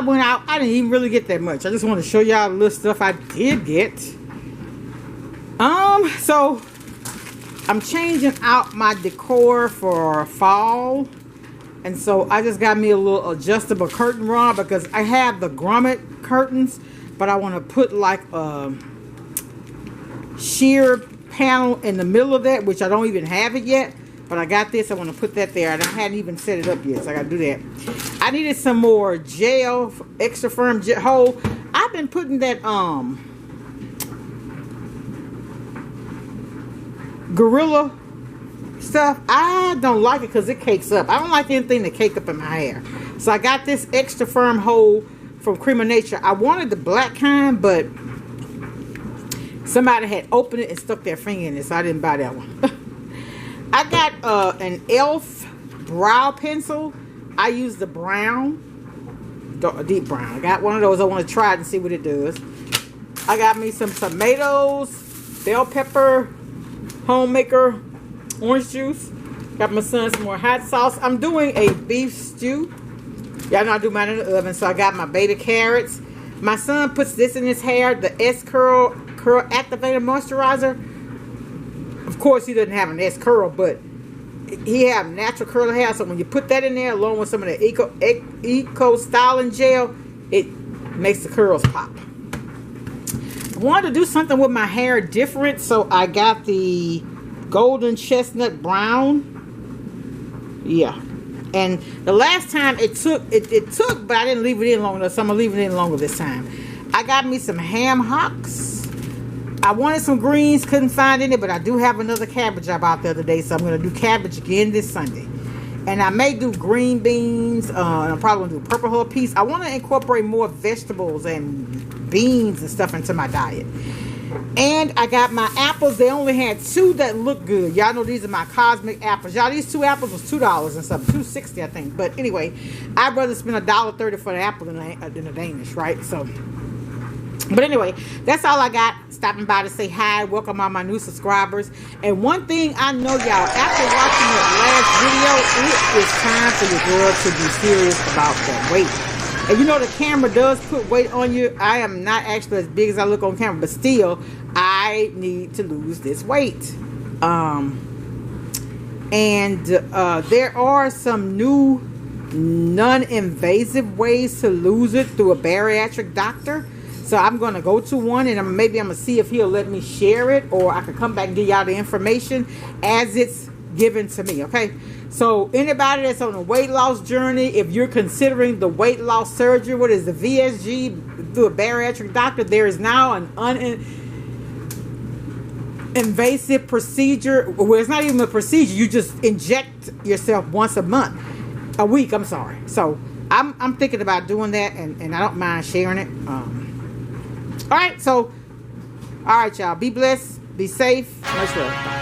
went out. I didn't even really get that much. I just want to show y'all the little stuff I did get. So I'm changing out my decor for fall. And so I just got me a little adjustable curtain rod because I have the grommet curtains, but I want to put like a sheer panel in the middle of that, which I don't even have it yet. But I got this. I want to put that there. And I hadn't even set it up yet, so I got to do that. I needed some more gel, extra firm gel. I've been putting that Gorilla stuff. I don't like it because it cakes up. I don't like anything that cake up in my hair. So I got this extra firm hold from Cream of Nature. I wanted the black kind, but somebody had opened it and stuck their finger in it, so I didn't buy that one. I got an e.l.f. brow pencil. I use the brown, deep brown. I got one of those. I want to try it and see what it does. I got me some tomatoes, bell pepper, homemaker, orange juice. Got my son some more hot sauce. I'm doing a beef stew. Y'all know I do mine in the oven. So I got my beta carrots. My son puts this in his hair, the S-Curl Activator Moisturizer. Of course, he doesn't have an S-Curl, but he have natural curly hair. So when you put that in there, along with some of the Eco Styling Gel, it makes the curls pop. I wanted to do something with my hair different, so I got the golden chestnut brown. Yeah. And the last time it took, but I didn't leave it in long enough, so I'm going to leave it in longer this time. I got me some ham hocks. I wanted some greens, couldn't find any, but I do have another cabbage I bought the other day, so I'm going to do cabbage again this Sunday. And I may do green beans. I'm probably going to do a purple hull piece. I want to incorporate more vegetables and beans and stuff into my diet. And I got my apples. They only had 2 that look good. Y'all know these are my cosmic apples. Y'all, these 2 apples was $2 and something. $2.60, I think. But anyway, I'd rather spend $1.30 for an apple than a Danish, right? So, but anyway, that's all I got. Stopping by to say hi. Welcome all my new subscribers. And one thing I know, y'all, after watching that last video, it is time for your girl to be serious about that weight. And you know the camera does put weight on you. I am not actually as big as I look on camera, but still, I need to lose this weight. There are some new non-invasive ways to lose it through a bariatric doctor. So I'm going to go to one, and maybe I'm going to see if he'll let me share it, or I can come back and give y'all the information as it's given to me, okay? So anybody that's on a weight loss journey, if you're considering the weight loss surgery, what is the VSG, through a bariatric doctor, there is now an invasive procedure. Well, it's not even a procedure. You just inject yourself once a week, I'm sorry. So I'm thinking about doing that, and I don't mind sharing it. All right, y'all. Be blessed. Be safe. Much love. Bye.